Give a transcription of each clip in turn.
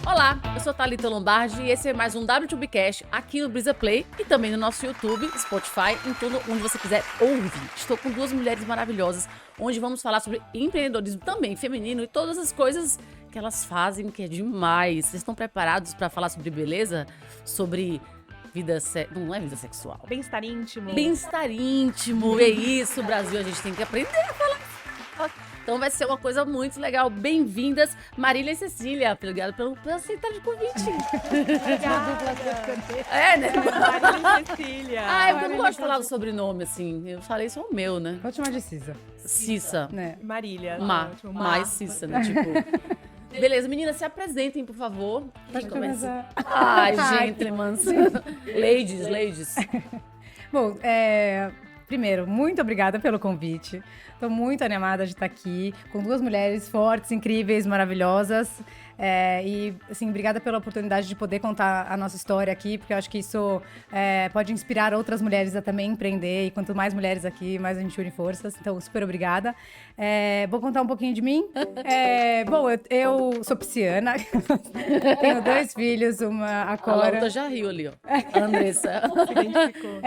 Olá, eu sou Thalita Lombardi e esse é mais um W2Bcast aqui no Brisa Play e também no nosso YouTube, Spotify, em tudo onde você quiser ouvir. Estou com duas mulheres maravilhosas, onde vamos falar sobre empreendedorismo também feminino e todas as coisas que elas fazem, que é demais. Vocês estão preparados para falar sobre beleza? Sobre não é vida sexual. Bem-estar íntimo. Bem-estar íntimo, é isso, Brasil, a gente tem que aprender a falar. Então vai ser uma coisa muito legal. Bem-vindas, Marília e Cecília. Obrigada por aceitar o convite. É, né? Marília e Cecília. Eu não gosto de falar o sobrenome, assim. Eu falei só o meu, né? Pode chamar de Cissa. Cissa. Né? Marília. Ótimo. Mais Cissa, né? Tipo... Beleza, meninas, se apresentem, por favor. Pode começar. Ai, gentlemen. Ladies. Bom, primeiro, muito obrigada pelo convite. Estou muito animada de estar aqui com duas mulheres fortes, incríveis, maravilhosas. E, assim, obrigada pela oportunidade de poder contar a nossa história aqui, porque eu acho que isso pode inspirar outras mulheres a também empreender. E quanto mais mulheres aqui, mais a gente une forças. Então, super obrigada. Vou contar um pouquinho de mim. Bom, eu sou pisciana. Tenho dois filhos, a Cora. A Lauta já riu ali, ó. A Andressa. Se identificou.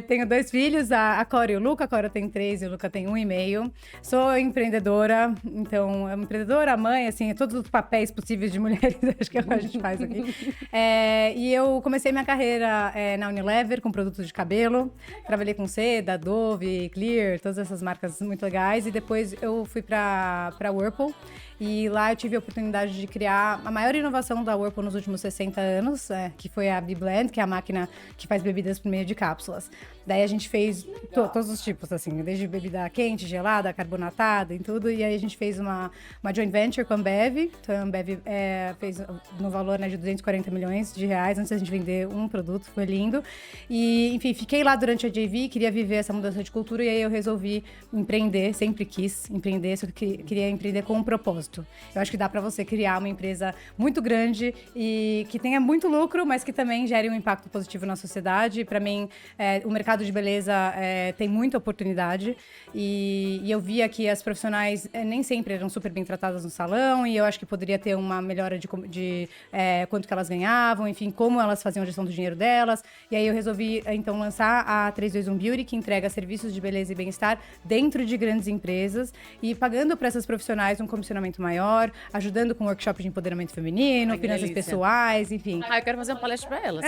Tenho dois filhos, a Cora e o Luca. A Cora tem 3 e o Luca tem 1,5. Sou empreendedora, então, empreendedora, mãe, assim, todos os papéis possíveis de mulheres, acho que a gente faz aqui. E eu comecei minha carreira na Unilever com produtos de cabelo. Trabalhei com Seda, Dove, Clear, todas essas marcas muito legais. E depois eu fui para Whirlpool. E lá eu tive a oportunidade de criar a maior inovação da Whirlpool nos últimos 60 anos, que foi a B-Blend, que é a máquina que faz bebidas por meio de cápsulas. Daí a gente fez todos os tipos, assim, desde bebida quente, gelada, carbonatada e tudo. E aí a gente fez uma joint venture com a Ambev. Então a Ambev fez no valor, né, de 240 milhões de reais antes da gente vender um produto, foi lindo. E, enfim, fiquei lá durante a JV, queria viver essa mudança de cultura e aí eu resolvi empreender, sempre quis empreender, só que queria empreender com um propósito. Eu acho que dá para você criar uma empresa muito grande e que tenha muito lucro, mas que também gere um impacto positivo na sociedade. Para mim, o mercado de beleza tem muita oportunidade e eu via que as profissionais nem sempre eram super bem tratadas no salão e eu acho que poderia ter uma melhora de quanto que elas ganhavam, enfim, como elas faziam a gestão do dinheiro delas. E aí eu resolvi, então, lançar a 321 Beauty, que entrega serviços de beleza e bem-estar dentro de grandes empresas e pagando para essas profissionais um comissionamento maior, ajudando com workshop de empoderamento feminino, finanças pessoais, enfim. Eu quero fazer uma palestra para elas.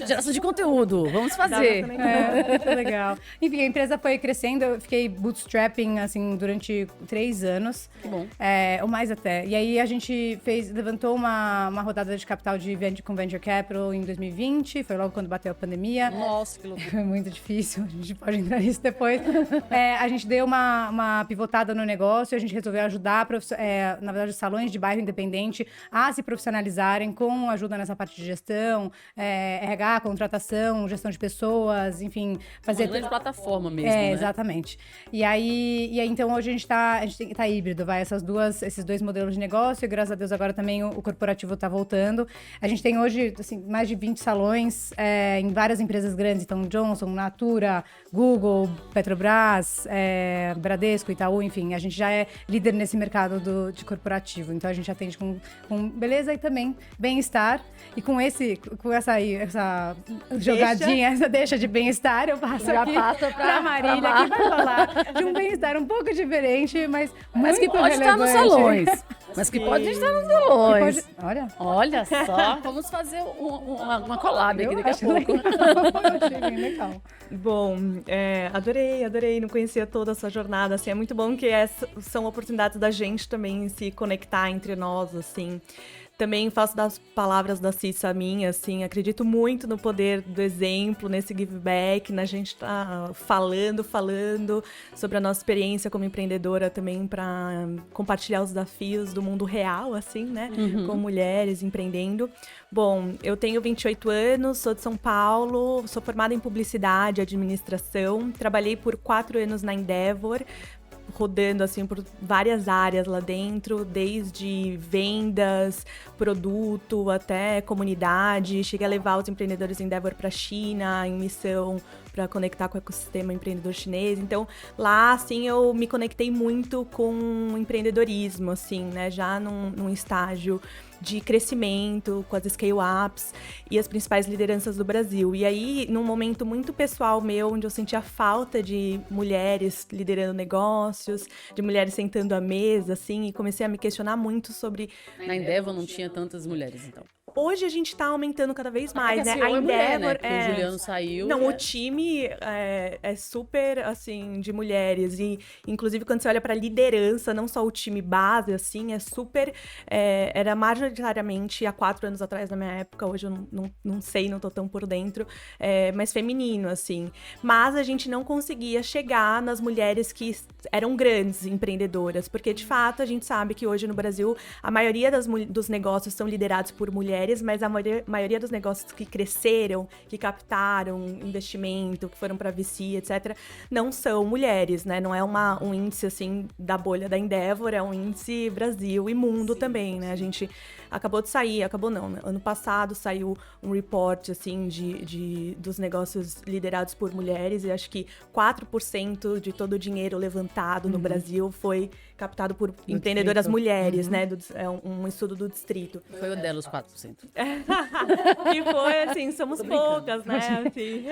Geração de conteúdo, vamos fazer. Muito legal. Enfim, a empresa foi crescendo, eu fiquei bootstrapping, assim, durante 3 anos. Que bom. Ou mais até. E aí a gente levantou uma rodada de capital com Venture Capital em 2020, foi logo quando bateu a pandemia. Nossa, que loucura. Foi muito difícil, a gente pode entrar nisso depois. A gente deu uma pivotada no negócio, a gente resolveu ajudar, na verdade, os salões de bairro independente a se profissionalizarem com ajuda nessa parte de gestão, RH, contratação, gestão de pessoas, enfim, fazer... Uma grande plataforma mesmo, né? Exatamente. E aí, então, hoje a gente tá híbrido, esses dois modelos de negócio, e graças a Deus agora também o corporativo tá voltando. A gente tem hoje, assim, mais de 20 salões em várias empresas grandes, então Johnson, Natura, Google, Petrobras, Bradesco, Itaú, enfim, a gente já é líder nesse mercado de corporativo, então a gente atende com beleza e também bem-estar, e com essa jogadinha, essa deixa de bem-estar, eu passo Já aqui passa pra Marília, que vai falar de um bem-estar um pouco diferente, mas muito que pode estar nos relevante. salões. Mas que pode estar nos salões. Olha só, vamos fazer uma collab aqui daqui a pouco. Legal. Bom, adorei, não conhecia toda a sua jornada, assim, é muito bom que são oportunidades da gente também se conectar entre nós, assim. Também faço das palavras da Cissa minha, assim, acredito muito no poder do exemplo, nesse give back, na gente tá falando sobre a nossa experiência como empreendedora também para compartilhar os desafios do mundo real, assim, né? Com mulheres empreendendo. Bom, eu tenho 28 anos, sou de São Paulo, sou formada em publicidade e administração, trabalhei por 4 anos na Endeavor, rodando, assim, por várias áreas lá dentro, desde vendas, produto, até comunidade. Cheguei a levar os empreendedores Endeavor para a China, em missão para conectar com o ecossistema empreendedor chinês. Então, lá, assim, eu me conectei muito com empreendedorismo, assim, né? Já num estágio de crescimento, com as scale-ups e as principais lideranças do Brasil. E aí, num momento muito pessoal meu, onde eu sentia falta de mulheres liderando negócios, de mulheres sentando à mesa, assim, e comecei a me questionar muito sobre... Na Endeavor não tinha tantas mulheres, então. Hoje a gente tá aumentando cada vez mais, né? A A mulher, né? Endeavor Porque o Juliano saiu. Não, o time é super, assim, de mulheres. E, inclusive, quando você olha pra liderança, não só o time base, assim, é super... era majoritariamente, há 4 anos atrás, na minha época, hoje eu não sei, não tô tão por dentro, mas feminino, assim. Mas a gente não conseguia chegar nas mulheres que eram grandes empreendedoras. Porque, de fato, a gente sabe que hoje no Brasil, a maioria dos negócios são liderados por mulheres, mas a maioria dos negócios que cresceram, que captaram investimento, que foram para VC, etc., não são mulheres, né? Não é um índice, assim, da bolha da Endeavor, é um índice Brasil e mundo também, né? A gente acabou de sair, acabou não, né? Ano passado saiu um report, assim, dos negócios liderados por mulheres, e acho que 4% de todo o dinheiro levantado no Brasil foi captado por empreendedoras mulheres, né? É um estudo do Distrito. Foi o dela, os 4%. E foi, assim, somos poucas, né? Assim.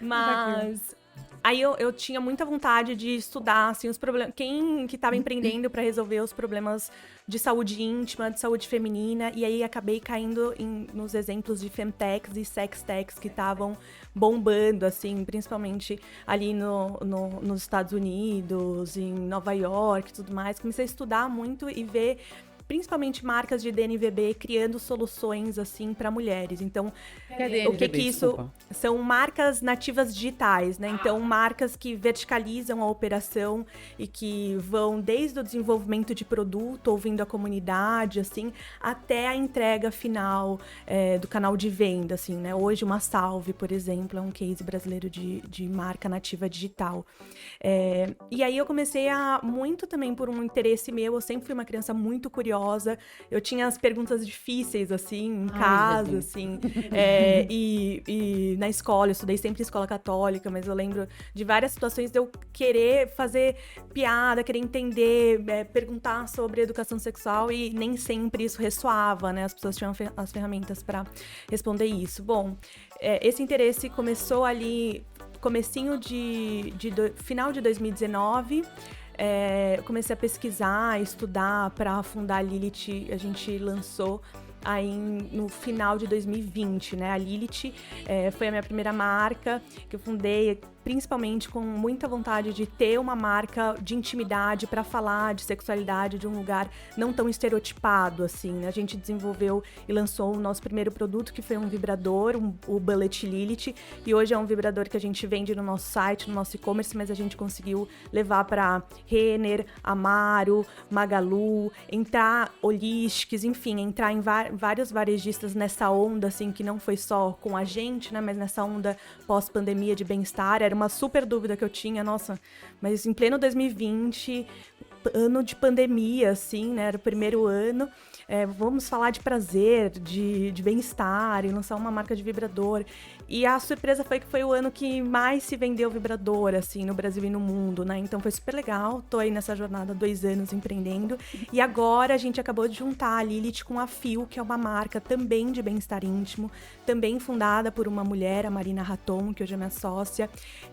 Mas... Aí eu tinha muita vontade de estudar, assim, os problemas... Quem que estava empreendendo para resolver os problemas de saúde íntima, de saúde feminina. E aí acabei caindo nos exemplos de femtechs e sextechs que estavam bombando, assim, principalmente ali nos Estados Unidos, em Nova York e tudo mais. Comecei a estudar muito e ver... principalmente marcas de DNVB criando soluções, assim, para mulheres. Então, o que isso... Desculpa. São marcas nativas digitais, né? Então, marcas que verticalizam a operação e que vão desde o desenvolvimento de produto, ouvindo a comunidade, assim, até a entrega final do canal de venda, assim, né? Hoje, uma Salve, por exemplo, é um case brasileiro de marca nativa digital. E aí, eu comecei muito também por um interesse meu, eu sempre fui uma criança muito curiosa, eu tinha as perguntas difíceis, assim, em casa, assim, e na escola, eu estudei sempre em escola católica, mas eu lembro de várias situações de eu querer fazer piada, querer entender, perguntar sobre educação sexual, e nem sempre isso ressoava, né? As pessoas tinham as ferramentas para responder isso. Bom, esse interesse começou ali, comecinho final de 2019, eu comecei a pesquisar, estudar para fundar a Lilith. A gente lançou aí no final de 2020, né? A Lilith foi a minha primeira marca que eu fundei, principalmente com muita vontade de ter uma marca de intimidade para falar de sexualidade de um lugar não tão estereotipado, assim, né? A gente desenvolveu e lançou o nosso primeiro produto, que foi um vibrador, o Bullet Lilith, e hoje é um vibrador que a gente vende no nosso site, no nosso e-commerce, mas a gente conseguiu levar para Renner, Amaro, Magalu, Holistics, enfim, entrar em vários varejistas nessa onda, assim, que não foi só com a gente, né, mas nessa onda pós-pandemia de bem-estar. Era uma super dúvida que eu tinha, nossa, mas em pleno 2020, ano de pandemia, assim, né, era o primeiro ano, vamos falar de prazer, de bem-estar e lançar uma marca de vibrador. E a surpresa foi que foi o ano que mais se vendeu vibrador, assim, no Brasil e no mundo, né? Então foi super legal, tô aí nessa jornada há 2 anos empreendendo. E agora a gente acabou de juntar a Lilith com a Fio, que é uma marca também de bem-estar íntimo, também fundada por uma mulher, a Marina Raton, que hoje é minha sócia,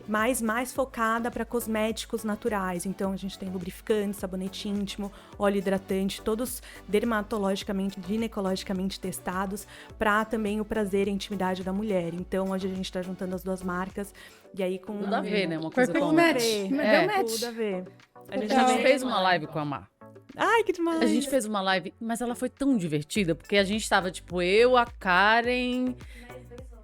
mas mais focada para cosméticos naturais. Então a gente tem lubrificante, sabonete íntimo, óleo hidratante, todos dermatologicamente, ginecologicamente testados para também o prazer e a intimidade da mulher. Então hoje a gente tá juntando as 2 marcas e aí com... Tudo a ver, né? Uma coisa com com match. É. Deu match. Tudo a ver. A gente fez uma live com a Mar. Ai, que demais! A gente fez uma live, mas ela foi tão divertida, porque a gente tava, tipo, eu, a Karen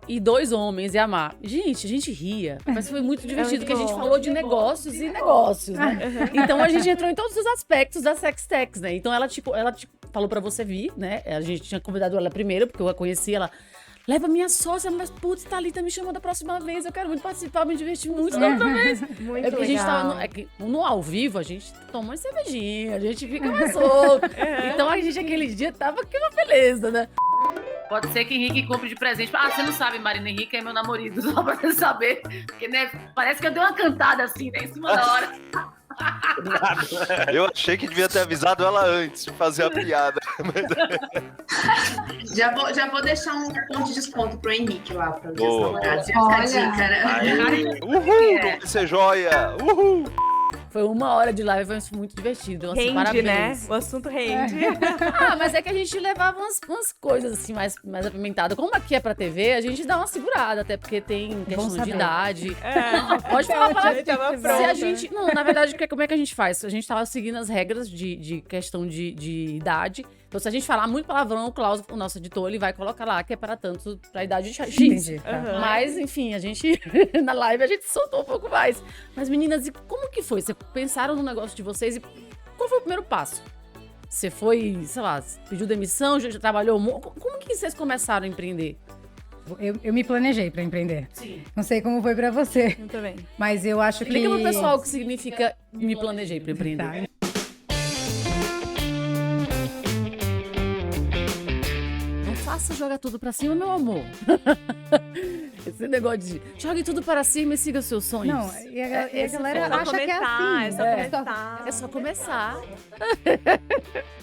e 2 homens e a Mar. Gente, a gente ria, mas foi muito divertido, porque a gente falou de negócios e negócios, né? Então a gente entrou em todos os aspectos da Sextex, né? Então ela falou pra você vir, né? A gente tinha convidado ela primeiro, porque eu a conheci, ela... leva minha sócia, mas putz, Thalita me chamou da próxima vez, eu quero muito participar, me divertir muito da outra vez. Muito É porque a gente tava no ao vivo, a gente toma uma cervejinha, a gente fica mais solto. Então a gente aquele dia tava que uma beleza, né? Pode ser que Henrique compre de presente. Ah, você não sabe, Marina, Henrique é meu namorado, só pra você saber. Porque, né, parece que eu dei uma cantada assim, né, em cima da hora. Eu achei que devia ter avisado ela antes de fazer a piada. Já vou deixar um ponto de desconto pro Henrique lá, pra minhas Boa, namoradas. boa. Já fica a dica, né? Aí, uhul, não vai ser joia, uhul. Foi 1 hora de live, foi muito divertido. Assim, Rende, parabéns. né? O assunto rende. Ah, mas é que a gente levava umas coisas assim mais apimentadas. Como aqui é pra TV, a gente dá uma segurada, até porque tem questão de saber. idade. Pode falar, A gente tava se a pronta. gente. Não, na verdade, como é que a gente faz? A gente tava seguindo as regras de questão de idade. Então, se a gente falar muito palavrão, o Klaus, o nosso editor, ele vai colocar lá que é para tanto, pra idade X. Entendi, tá. Mas, enfim, a gente, na live, a gente soltou um pouco mais. Mas, meninas, e como que foi? Vocês pensaram no negócio de vocês e qual foi o primeiro passo? Você foi, sei lá, pediu demissão, já trabalhou? Como que vocês começaram a empreender? Eu me planejei pra empreender. Sim. Não sei como foi pra você, Eu também. mas eu acho que... Explica pro pessoal o que significa me planejei pra empreender. Tá. Não faça jogar tudo pra cima, meu amor. Esse negócio de jogue tudo para cima e siga seus sonhos. Não, e a galera só acha que é começar, assim. é só começar. É só começar.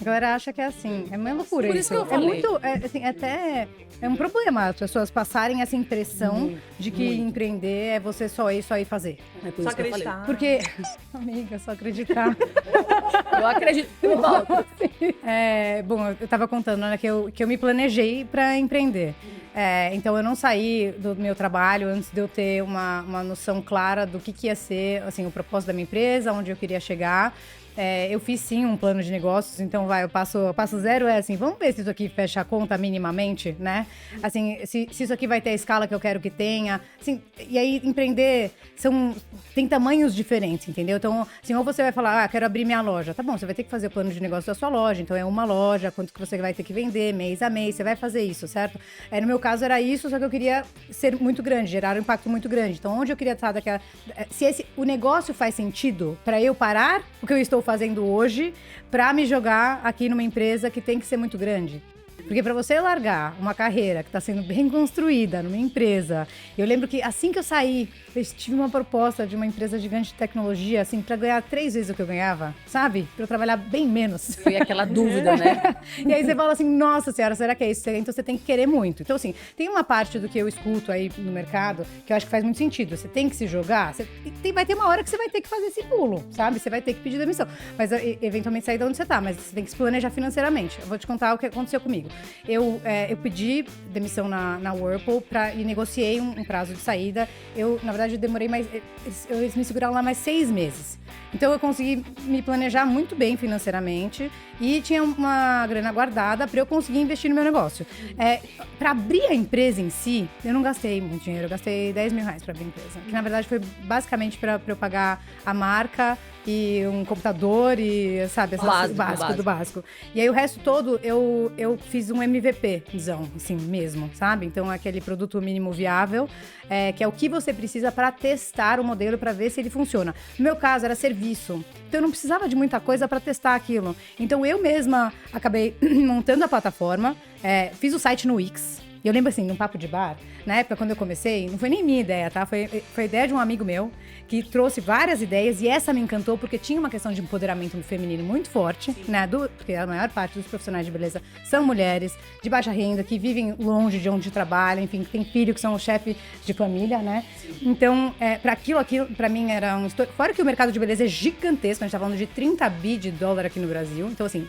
A galera acha que é assim. É uma loucura Por isso. isso que eu É falei. muito, assim, até é um problema as pessoas passarem essa impressão de que empreender é você só ir fazer. É por Só isso que eu falei. acreditar. Porque, amiga, só acreditar. Eu acredito. Eu volto. Bom, eu tava contando, né, que eu me planejei pra empreender. Então eu não saí do meu trabalho antes de eu ter uma noção clara do que ia ser, assim, o propósito da minha empresa, onde eu queria chegar. Eu fiz sim um plano de negócios, então o passo zero é assim, vamos ver se isso aqui fecha a conta minimamente, né? Assim, se isso aqui vai ter a escala que eu quero que tenha. Assim, e aí, empreender tem tamanhos diferentes, entendeu? Então, assim, ou você vai falar, quero abrir minha loja. Tá bom, você vai ter que fazer o plano de negócio da sua loja, então é uma loja, quanto que você vai ter que vender mês a mês, você vai fazer isso, certo? No meu caso era isso, só que eu queria ser muito grande, gerar um impacto muito grande. Então, onde eu queria estar daquela... Se o negócio faz sentido para eu parar o que eu estou fazendo hoje para me jogar aqui numa empresa que tem que ser muito grande. Porque para você largar uma carreira que está sendo bem construída numa empresa... Eu lembro que assim que eu saí, eu tive uma proposta de uma empresa gigante de tecnologia, assim, para ganhar 3 vezes o que eu ganhava, sabe? Para eu trabalhar bem menos. Foi aquela dúvida, né? E aí você fala assim, nossa senhora, será que é isso? Então você tem que querer muito. Então assim, tem uma parte do que eu escuto aí no mercado que eu acho que faz muito sentido. Você tem que se jogar, vai ter uma hora que você vai ter que fazer esse pulo, sabe? Você vai ter que pedir demissão. Mas eventualmente sair de onde você tá, mas você tem que se planejar financeiramente. Eu vou te contar o que aconteceu comigo. Eu pedi demissão na Whirlpool e negociei um prazo de saída. Na verdade, eu demorei eles me seguraram lá mais 6 meses. Então, eu consegui me planejar muito bem financeiramente e tinha uma grana guardada para eu conseguir investir no meu negócio. Para abrir a empresa em si, eu não gastei muito dinheiro, eu gastei R$10 mil para abrir a empresa. Que, na verdade, foi basicamente para eu pagar a marca e um computador e, sabe, básico do básico. E aí, o resto todo, eu fiz um MVPzão, assim, mesmo, sabe? Então, aquele produto mínimo viável, que é o que você precisa para testar o modelo, para ver se ele funciona. No meu caso, era serviço. Então, eu não precisava de muita coisa para testar aquilo. Então, eu mesma acabei montando a plataforma, fiz o site no Wix. E eu lembro assim, num papo de bar, na época quando eu comecei, não foi nem minha ideia, tá? Foi a ideia de um amigo meu que trouxe várias ideias e essa me encantou porque tinha uma questão de empoderamento feminino muito forte, né? Porque a maior parte dos profissionais de beleza são mulheres de baixa renda, que vivem longe de onde trabalham, enfim, que tem filho, que são o chefe de família, né? Então, para aquilo pra mim era um... Fora que o mercado de beleza é gigantesco, a gente tá falando de 30 bi de dólar aqui no Brasil. Então, assim,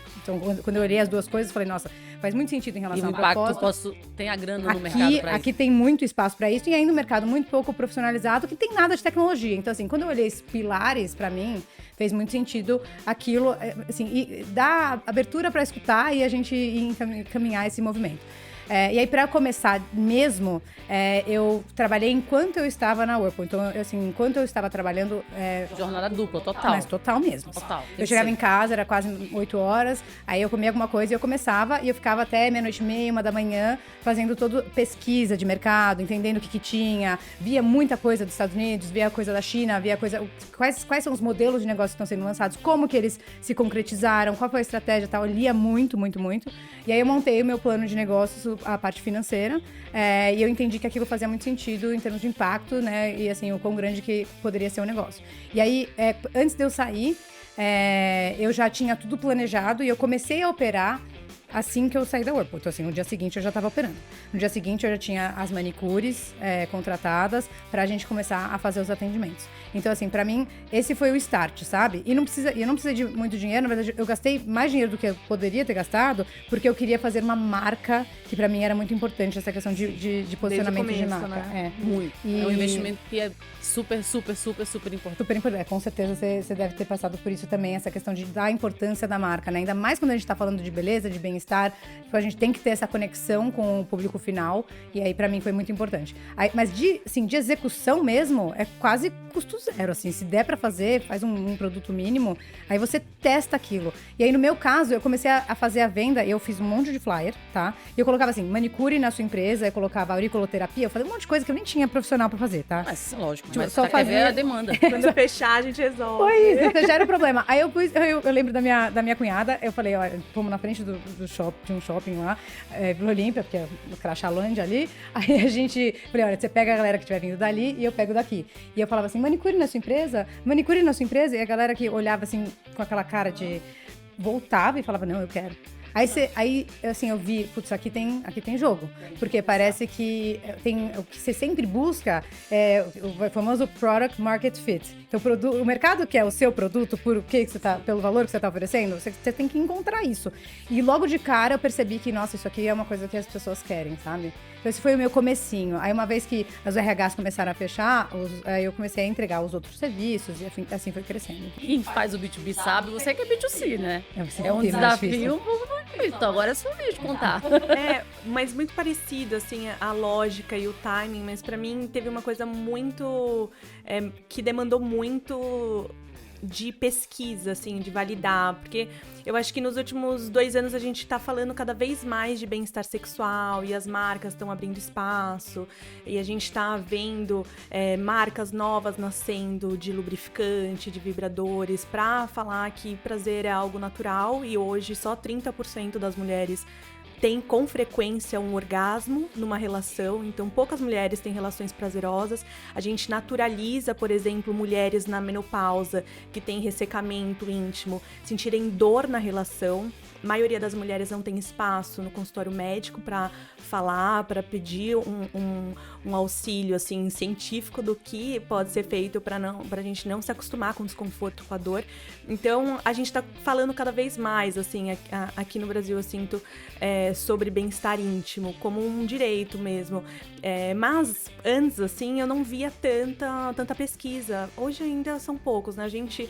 quando eu olhei as duas coisas, eu falei, nossa, faz muito sentido em relação ao propósito. Tem a grana no mercado pra isso. Aqui tem muito espaço para isso e ainda um mercado muito pouco profissionalizado que tem nada de tecnologia. Então, assim, quando eu olhei esses pilares, para mim, fez muito sentido aquilo, assim, e dar abertura para escutar e a gente encaminhar esse movimento. E aí, pra começar mesmo, eu trabalhei enquanto eu estava na Whirlpool. Então, assim, enquanto eu estava trabalhando... Jornada dupla, total. Mas total mesmo. Total. Eu chegava em casa, era quase 8 horas, aí eu comia alguma coisa e eu começava, e eu ficava até meia-noite e meia, 1h da manhã, fazendo toda pesquisa de mercado, entendendo o que tinha, via muita coisa dos Estados Unidos, via coisa da China, via coisa... Quais são os modelos de negócio que estão sendo lançados, como que eles se concretizaram, qual foi a estratégia e tal, eu lia muito, muito, muito. E aí eu montei o meu plano de negócios, a parte financeira, e eu entendi que aquilo fazia muito sentido em termos de impacto, né, e assim, o quão grande que poderia ser o negócio. E aí, antes de eu sair, eu já tinha tudo planejado e eu comecei a operar assim que eu saí da Whirlpool. Então, assim, no dia seguinte eu já estava operando. No dia seguinte eu já tinha as manicures contratadas pra gente começar a fazer os atendimentos. Então, assim, pra mim, esse foi o start, sabe? E eu não precisei de muito dinheiro. Na verdade, eu gastei mais dinheiro do que eu poderia ter gastado, porque eu queria fazer uma marca, que pra mim era muito importante, essa questão de posicionamento começo, de marca. né? Muito. E- É um investimento que é super, super, super, super importante. Super importante. Com certeza você deve ter passado por isso também, essa questão de dar importância da marca, né? Ainda mais quando a gente tá falando de beleza, de bem-estar, tipo, a gente tem que ter essa conexão com o público final, e aí pra mim foi muito importante. Aí, mas de execução mesmo, é quase custo zero, assim, se der pra fazer, faz um produto mínimo, aí você testa aquilo. E aí no meu caso, eu comecei a fazer a venda, eu fiz um monte de flyer, tá? E eu colocava assim, manicure na sua empresa, eu colocava auriculoterapia, eu fazia um monte de coisa que eu nem tinha profissional pra fazer, tá? Mas, lógico, Tipo, mas só só quer ver fazia- a demanda. Quando fechar, a gente resolve. Foi isso, então já era o problema. Aí eu lembro da minha cunhada, eu falei, olha, fomos na frente do shopping, de um shopping lá, Vila Olímpia, porque é o Crachalândia ali. Aí a gente, falei, olha, você pega a galera que estiver vindo dali e eu pego daqui. E eu falava assim, manicure na sua empresa? Manicure na sua empresa? E a galera que olhava assim, com aquela cara de... voltava e falava, não, eu quero. Aí, assim, eu vi, putz, aqui tem jogo. Porque parece que o que você sempre busca é o famoso product market fit. Então, o mercado quer o seu produto pelo valor que você está oferecendo, você tem que encontrar isso. E logo de cara eu percebi que, nossa, isso aqui é uma coisa que as pessoas querem, sabe? Então, esse foi o meu comecinho. Aí, uma vez que as RHs começaram a fechar, aí eu comecei a entregar os outros serviços e assim foi crescendo. Quem faz o B2B sabe, você que é B2C, né? É um mais desafio difícil. um pouco mais difícil. Então, agora é sua vez de contar. Mas muito parecido, assim, a lógica e o timing, mas pra mim teve uma coisa muito... que demandou muito de pesquisa, assim, de validar, porque eu acho que nos últimos 2 anos a gente tá falando cada vez mais de bem-estar sexual e as marcas estão abrindo espaço e a gente tá vendo marcas novas nascendo de lubrificante, de vibradores, pra falar que prazer é algo natural e hoje só 30% das mulheres tem com frequência um orgasmo numa relação, então poucas mulheres têm relações prazerosas. A gente naturaliza, por exemplo, mulheres na menopausa que têm ressecamento íntimo, sentirem dor na relação. A maioria das mulheres não tem espaço no consultório médico para falar, para pedir um auxílio assim, científico do que pode ser feito para a gente não se acostumar com o desconforto, com a dor. Então, a gente está falando cada vez mais, assim, aqui no Brasil, eu sinto, sobre bem-estar íntimo, como um direito mesmo. Mas, antes, assim, eu não via tanta pesquisa. Hoje ainda são poucos, né? A gente...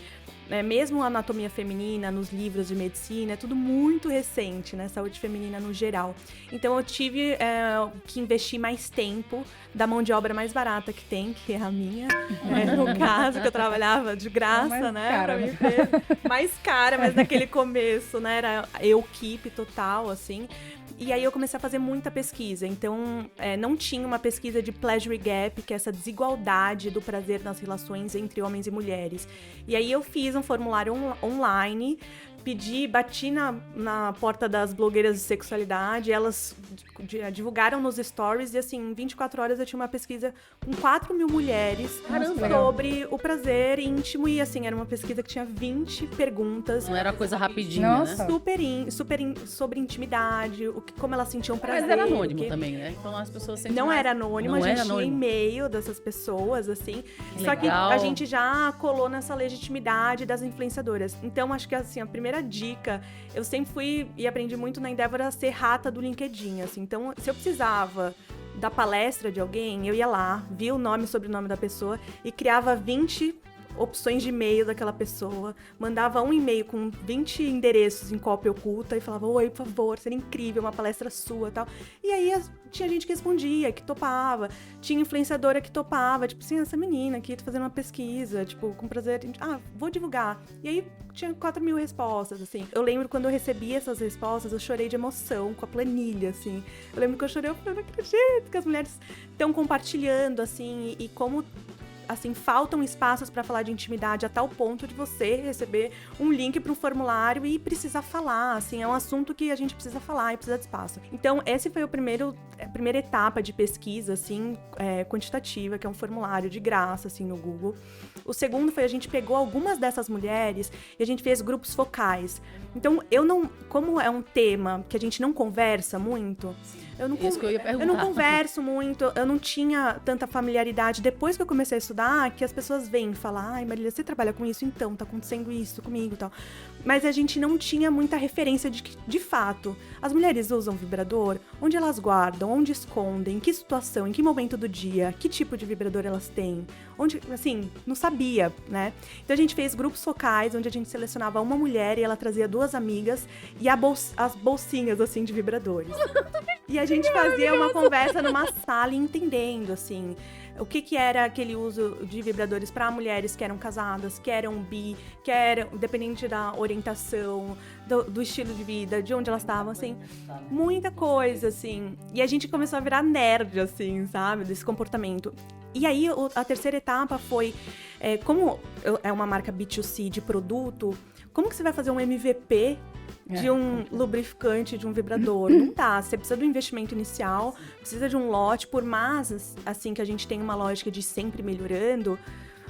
mesmo a anatomia feminina nos livros de medicina, é tudo muito recente, né? Saúde feminina no geral. Então eu tive que investir mais tempo da mão de obra mais barata que tem, que é a minha. No caso, que eu trabalhava de graça, mais né? cara, Pra me ver. Mais cara, mas naquele começo, né? Era equipe total, assim. E aí eu comecei a fazer muita pesquisa. Então, não tinha uma pesquisa de pleasure gap, que é essa desigualdade do prazer nas relações entre homens e mulheres. E aí eu fiz um formulário online, bati na porta das blogueiras de sexualidade, elas divulgaram nos stories e assim, em 24 horas eu tinha uma pesquisa com 4.000 mulheres sobre o prazer íntimo e assim, era uma pesquisa que tinha 20 perguntas. Não era coisa rapidinha, Nossa. né? Sobre intimidade, como elas sentiam prazer. Mas era anônimo também, né? Então as pessoas sempre Não era anônimo, Não a gente era tinha anônimo. e-mail dessas pessoas, assim. Só que Legal. a gente já colou nessa legitimidade das influenciadoras. Então, acho que, assim, a primeira dica, eu sempre fui e aprendi muito na Endeavor a ser rata do LinkedIn, assim. Então, se eu precisava da palestra de alguém, eu ia lá, via o nome e sobrenome da pessoa e criava 20 opções de e-mail daquela pessoa, mandava um e-mail com 20 endereços em cópia oculta e falava, oi, por favor, seria incrível, uma palestra sua e tal. E aí tinha gente que respondia, que topava, tinha influenciadora que topava, tipo assim, essa menina aqui, tô fazendo uma pesquisa, tipo, com prazer, vou divulgar. E aí tinha 4.000 respostas, assim. Eu lembro quando eu recebi essas respostas, eu chorei de emoção com a planilha, assim. Eu lembro que eu chorei, eu falei, não acredito que as mulheres estão compartilhando, assim, e como... assim, faltam espaços para falar de intimidade a tal ponto de você receber um link para um formulário e precisar falar, assim, é um assunto que a gente precisa falar e precisa de espaço. Então, esse foi a primeira etapa de pesquisa, assim, quantitativa, que é um formulário de graça, assim, no Google. O segundo foi a gente pegou algumas dessas mulheres e a gente fez grupos focais. Então, como é um tema que a gente não conversa muito, eu não converso muito, eu não tinha tanta familiaridade. Depois que eu comecei a estudar, que as pessoas vêm falar, ai, Marília, você trabalha com isso? Então, tá acontecendo isso comigo e tal. Mas a gente não tinha muita referência de fato, as mulheres usam vibrador? Onde elas guardam? Onde escondem? Em que situação? Em que momento do dia? Que tipo de vibrador elas têm? Onde, assim, não sabia, né? Então a gente fez grupos focais, onde a gente selecionava uma mulher e ela trazia 2 amigas e as bolsinhas, assim, de vibradores. E a gente fazia uma conversa numa sala entendendo, assim, o que era aquele uso de vibradores para mulheres que eram casadas, que eram bi, que eram, dependente da orientação, do estilo de vida, de onde elas estavam, assim, muita coisa, assim. E a gente começou a virar nerd, assim, sabe, desse comportamento. E aí, a terceira etapa foi, como é uma marca B2C de produto, como que você vai fazer um MVP de um lubrificante, de um vibrador? Não dá, você precisa do investimento inicial, precisa de um lote, por mais, assim, que a gente tem uma lógica de sempre melhorando,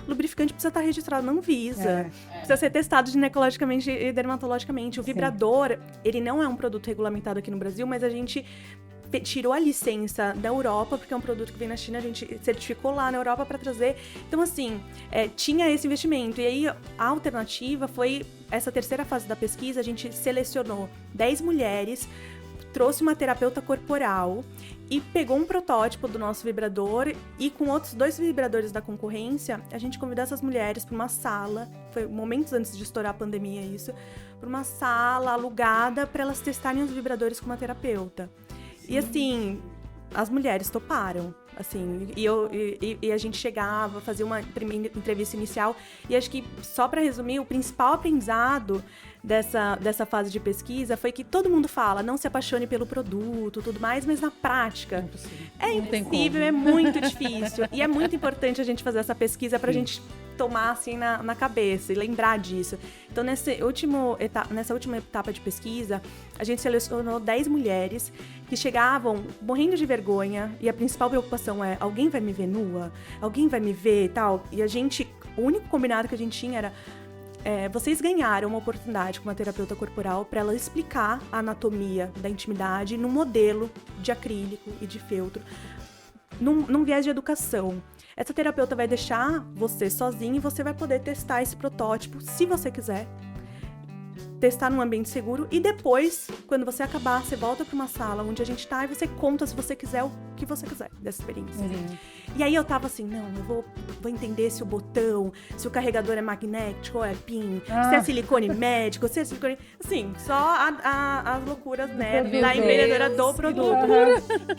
o lubrificante precisa estar registrado na Anvisa, precisa ser testado ginecologicamente e dermatologicamente. O vibrador, ele não é um produto regulamentado aqui no Brasil, mas a gente tirou a licença da Europa, porque é um produto que vem na China, a gente certificou lá na Europa para trazer. Então, assim, tinha esse investimento. E aí, a alternativa foi, essa terceira fase da pesquisa, a gente selecionou 10 mulheres, trouxe uma terapeuta corporal e pegou um protótipo do nosso vibrador e com outros 2 vibradores da concorrência, a gente convidou essas mulheres para uma sala, foi momentos antes de estourar a pandemia isso, para uma sala alugada para elas testarem os vibradores com uma terapeuta. E assim, as mulheres toparam, assim, e a gente chegava, fazia uma primeira entrevista inicial, e acho que, só para resumir, o principal aprendizado dessa fase de pesquisa foi que todo mundo fala, não se apaixone pelo produto, tudo mais, mas na prática é impossível, é muito difícil, e é muito importante a gente fazer essa pesquisa pra gente tomar assim na cabeça e lembrar disso. Então, nessa última etapa de pesquisa, a gente selecionou 10 mulheres que chegavam morrendo de vergonha, e a principal preocupação é, alguém vai me ver nua? Alguém vai me ver e tal? E o único combinado que a gente tinha era, vocês ganharam uma oportunidade com uma terapeuta corporal para ela explicar a anatomia da intimidade num modelo de acrílico e de feltro, num viés de educação. Essa terapeuta vai deixar você sozinho e você vai poder testar esse protótipo, se você quiser, testar num ambiente seguro, e depois, quando você acabar, você volta para uma sala onde a gente tá e você conta, se você quiser, o que você quiser dessa experiência. E aí eu tava assim, não, eu vou entender se o botão, se o carregador é magnético ou é PIN, se é silicone médico, se é silicone... Assim, só as loucuras, né, da empreendedora do produto.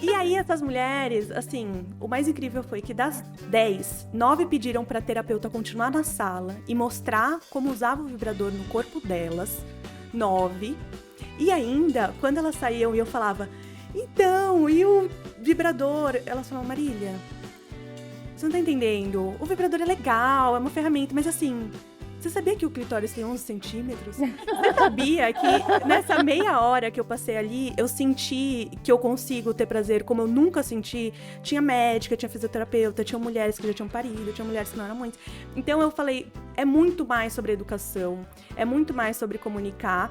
E aí essas mulheres, assim, o mais incrível foi que das 10, 9 pediram pra terapeuta continuar na sala e mostrar como usava o vibrador no corpo delas. 9. E ainda, quando elas saíam e eu falava, então, e o vibrador? Elas falavam, Marília, você não tá entendendo, o vibrador é legal, é uma ferramenta, mas assim, você sabia que o clitóris tem 11 centímetros? Você sabia que nessa meia hora que eu passei ali, eu senti que eu consigo ter prazer como eu nunca senti? Tinha médica, tinha fisioterapeuta, tinha mulheres que já tinham parido, tinha mulheres que não eram mães. Então eu falei, é muito mais sobre educação, é muito mais sobre comunicar.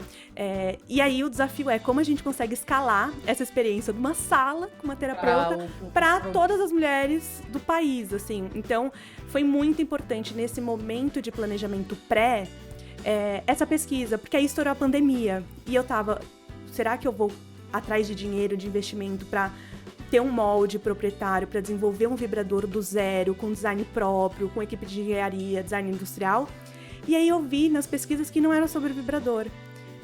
E aí o desafio é como a gente consegue escalar essa experiência de uma sala com uma terapeuta para todas as mulheres do país, assim. Então foi muito importante nesse momento de planejamento essa pesquisa, porque aí estourou a pandemia e eu tava, será que eu vou atrás de dinheiro, de investimento para ter um molde proprietário para desenvolver um vibrador do zero, com design próprio, com equipe de engenharia, design industrial. E aí eu vi nas pesquisas que não era sobre vibrador.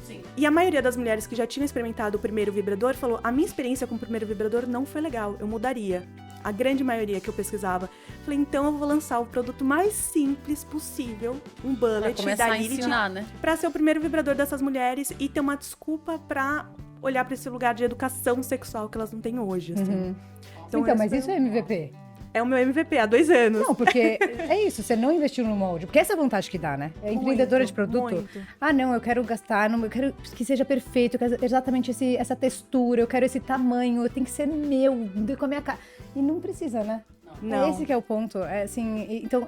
Sim. E a maioria das mulheres que já tinham experimentado o primeiro vibrador falou: a minha experiência com o primeiro vibrador não foi legal, eu mudaria. A grande maioria que eu pesquisava. Falei, então eu vou lançar o produto mais simples possível, um Pra bullet começar da a Lilith, ensinar, né? pra ser o primeiro vibrador dessas mulheres e ter uma desculpa pra olhar pra esse lugar de educação sexual que elas não têm hoje, assim. Então, mas esse isso é MVP? é o meu MVP há 2 anos. Não, porque é isso, você não investiu no molde. Porque essa é a vontade que dá, né? É empreendedora de produto. Muito. Ah, não, eu quero gastar, eu quero que seja perfeito, eu quero exatamente essa textura, eu quero esse tamanho, tem que ser meu, com a minha cara. E não precisa, né? Não. Esse que é o ponto. É assim, então,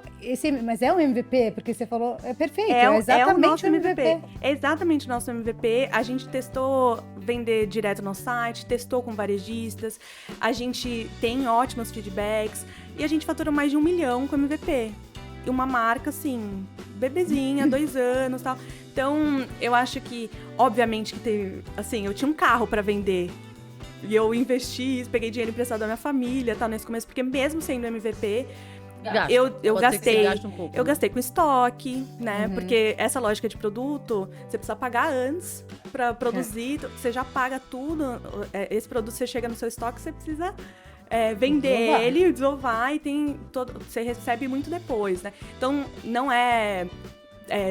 mas é um MVP, porque você falou, é perfeito, é exatamente o nosso o MVP. É exatamente o nosso MVP. A gente testou vender direto no site, testou com varejistas, a gente tem ótimos feedbacks e a gente faturou mais de 1 milhão com o MVP. E uma marca, assim, bebezinha, 2 anos e tal. Então, eu acho que, obviamente, que teve, assim, eu tinha um carro pra vender. E eu investi, peguei dinheiro emprestado da minha família, tá, nesse começo, porque mesmo sendo MVP, Gasta. eu Pode ser que você gastei. gaste um pouco, Eu né? gastei com estoque, né? Porque essa lógica de produto, você precisa pagar antes pra produzir, você já paga tudo. Esse produto, você chega no seu estoque, você precisa vender Desovar. ele, desovar e você recebe muito depois, né? Então, não é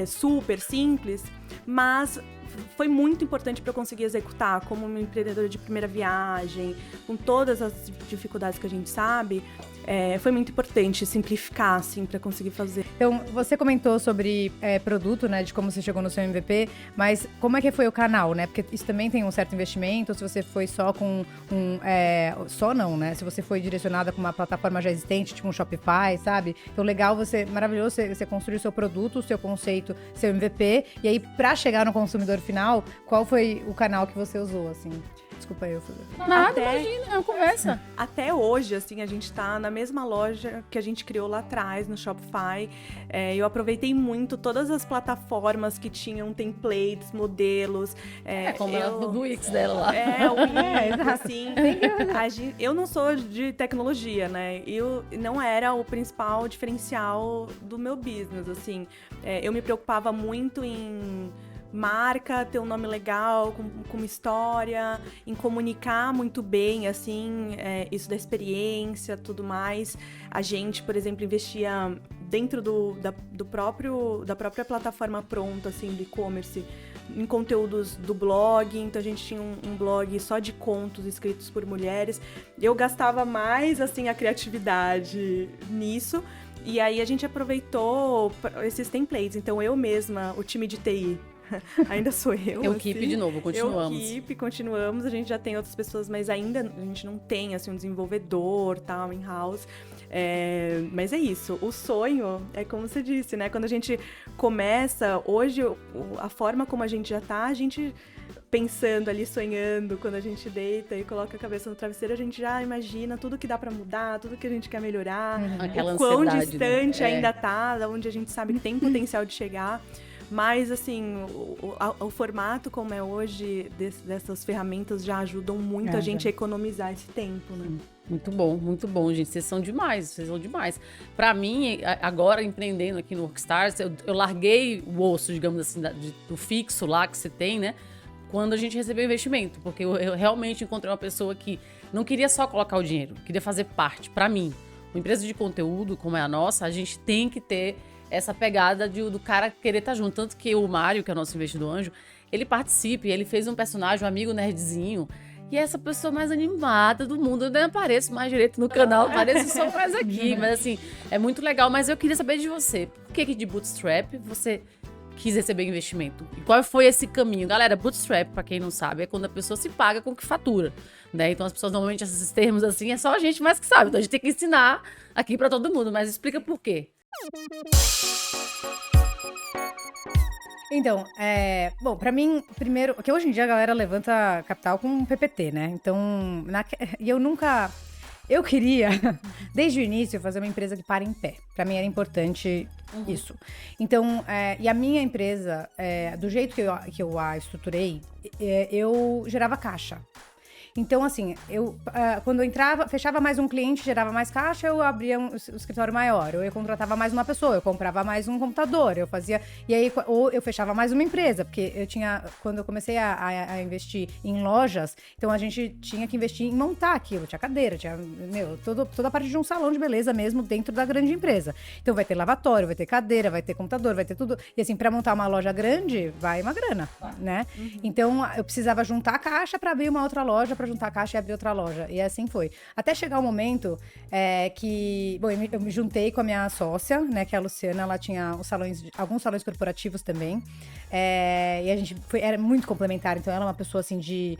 super simples, mas foi muito importante para eu conseguir executar como uma empreendedora de primeira viagem, com todas as dificuldades que a gente sabe. Foi muito importante simplificar, assim, para conseguir fazer. Então, você comentou sobre produto, né, de como você chegou no seu MVP, mas como é que foi o canal, né? Porque isso também tem um certo investimento, se você foi só com só não, né? Se você foi direcionada com uma plataforma já existente, tipo um Shopify, sabe? Então, maravilhoso você construir o seu produto, o seu conceito, seu MVP, e aí, pra chegar no consumidor final, qual foi o canal que você usou, assim? Desculpa eu. Nada, imagina, é uma conversa. Até hoje, assim, a gente tá na mesma loja que a gente criou lá atrás, no Shopify. Eu aproveitei muito todas as plataformas que tinham templates, modelos. Como do Wix dela lá. O Wix, exato. assim. Eu não sou de tecnologia, né? Eu não era o principal diferencial do meu business, assim. Eu me preocupava muito em marca, ter um nome legal, com uma história, em comunicar muito bem, assim, isso da experiência, tudo mais. A gente, por exemplo, investia dentro da própria plataforma pronta, assim, do e-commerce, em conteúdos do blog. Então a gente tinha um blog só de contos escritos por mulheres. Eu gastava mais, assim, a criatividade nisso. E aí a gente aproveitou esses templates. Então eu mesma, o time de TI, ainda sou eu. Equipe assim. de novo, continuamos. Equipe, continuamos. A gente já tem outras pessoas, mas ainda a gente não tem, assim, um desenvolvedor, tal, in-house. Mas é isso. O sonho é como você disse, né? Quando a gente começa, hoje, a forma como a gente já tá, a gente pensando ali, sonhando, quando a gente deita e coloca a cabeça no travesseiro, a gente já imagina tudo que dá pra mudar, tudo que a gente quer melhorar, Aquela o quão ansiedade, distante né? ainda tá, da onde a gente sabe que tem potencial de chegar. Mas, assim, o formato como é hoje, dessas ferramentas já ajudam muito a gente a economizar esse tempo, né? Muito bom, gente. Vocês são demais. Pra mim, agora empreendendo aqui no Workstars, eu larguei o osso, digamos assim, do fixo lá que você tem, né? Quando a gente recebeu investimento. Porque eu realmente encontrei uma pessoa que não queria só colocar o dinheiro, queria fazer parte. Pra mim, uma empresa de conteúdo como é a nossa, a gente tem que ter essa pegada do cara querer estar junto. Tanto que o Mário, que é o nosso investidor anjo, ele participa e ele fez um personagem, um amigo nerdzinho. E é essa pessoa mais animada do mundo. Eu nem apareço mais direito no canal, apareço só mais aqui. Mas assim, é muito legal. Mas eu queria saber de você. Por que de Bootstrap você quis receber investimento? E qual foi esse caminho? Galera, Bootstrap, pra quem não sabe, é quando a pessoa se paga com o que fatura, né? Então as pessoas normalmente, esses termos assim, é só a gente mais que sabe. Então a gente tem que ensinar aqui pra todo mundo. Mas explica por quê. Então, bom, pra mim, primeiro, que hoje em dia a galera levanta capital com PPT, né? Então, e eu queria, desde o início, fazer uma empresa que para em pé. Pra mim era importante isso. Então, e a minha empresa, do jeito que eu a estruturei, eu gerava caixa. Então, assim, quando eu entrava, fechava mais um cliente, gerava mais caixa, eu abria um escritório maior. Ou eu contratava mais uma pessoa, eu comprava mais um computador, eu fazia... E aí, ou eu fechava mais uma empresa, porque quando eu comecei a investir em lojas, então a gente tinha que investir em montar aquilo. Tinha cadeira, tinha, toda a parte de um salão de beleza mesmo dentro da grande empresa. Então vai ter lavatório, vai ter cadeira, vai ter computador, vai ter tudo. E assim, pra montar uma loja grande, vai uma grana, né? Então eu precisava juntar a caixa pra abrir uma outra loja, pra juntar a caixa e abrir outra loja. E assim foi. Até chegar o momento que... Bom, eu me juntei com a minha sócia, né? Que é a Luciana, ela tinha alguns salões corporativos também. E a gente era muito complementar. Então ela é uma pessoa assim de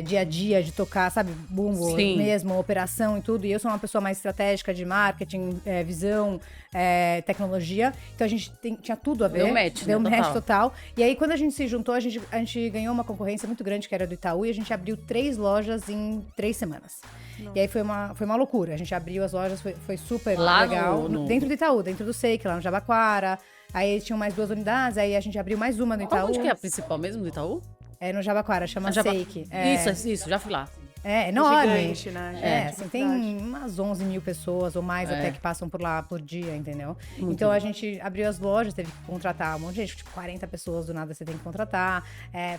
dia a dia, de tocar, sabe? Bumbo mesmo, operação e tudo. E eu sou uma pessoa mais estratégica de marketing, visão, tecnologia. Então a gente tinha tudo a ver. Deu match total. E aí quando a gente se juntou, a gente ganhou uma concorrência muito grande, que era do Itaú. E a gente abriu 3 lojas em 3 semanas. Nossa. E aí foi uma loucura. A gente abriu as lojas, foi super legal. Dentro do Itaú, dentro do Seik, lá no Jabaquara. Aí tinham mais 2 unidades, aí a gente abriu mais uma no Itaú. Onde que é a principal mesmo do Itaú? É no Jabaquara, chama Seik. Isso, já fui lá. É enorme. Gigante, né? Assim, tem umas 11 mil pessoas ou mais até que passam por lá por dia, entendeu? Muito então bom. A gente abriu as lojas, teve que contratar um monte de gente, tipo 40 pessoas do nada você tem que contratar.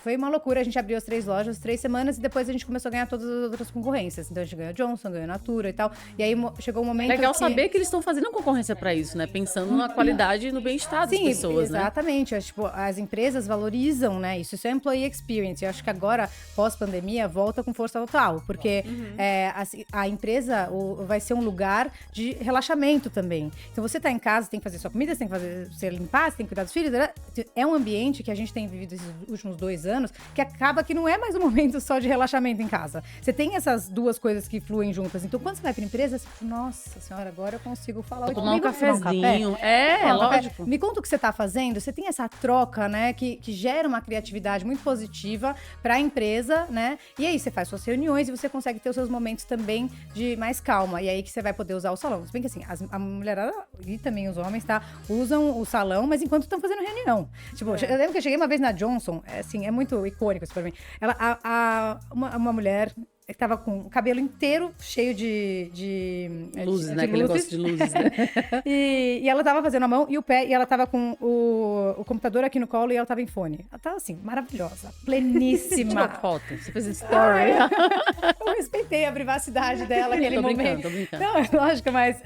Foi uma loucura, a gente abriu as 3 lojas, 3 semanas, e depois a gente começou a ganhar todas as outras concorrências. Então a gente ganhou Johnson, ganhou Natura e tal. E aí chegou um momento Legal saber que eles estão fazendo concorrência pra isso, né? Pensando na qualidade e no bem-estar das pessoas, exatamente. Tipo, as empresas valorizam, né? Isso é employee experience. Eu acho que agora, pós-pandemia, volta com força total. Porque a empresa vai ser um lugar de relaxamento também. Então você tá em casa, tem que fazer sua comida, você tem que você limpar, você tem que cuidar dos filhos. É um ambiente que a gente tem vivido esses últimos 2 anos, que acaba que não é mais um momento só de relaxamento em casa. Você tem essas duas coisas que fluem juntas. Então quando você vai pra empresa, você fala, nossa senhora, agora eu consigo falar tomar um cafezinho. Lógico. Me conta o que você tá fazendo. Você tem essa troca, né, que gera uma criatividade muito positiva pra empresa, né? E aí você faz suas reuniões e você consegue ter os seus momentos também de mais calma. E aí que você vai poder usar o salão. Se bem que assim, a mulherada e também os homens, tá? Usam o salão, mas enquanto estão fazendo reunião. Tipo, eu lembro que eu cheguei uma vez na Johnson, assim, é muito icônico isso pra mim. Uma mulher que tava com o cabelo inteiro cheio de luzes, né? Aquele negócio de luzes, né? e ela tava fazendo a mão e o pé, e ela tava com o computador aqui no colo e ela tava em fone. Ela tava assim, maravilhosa, pleníssima. Tirou foto, você fez story. Eu respeitei a privacidade dela naquele momento. Tô brincando. Não, é lógico, mas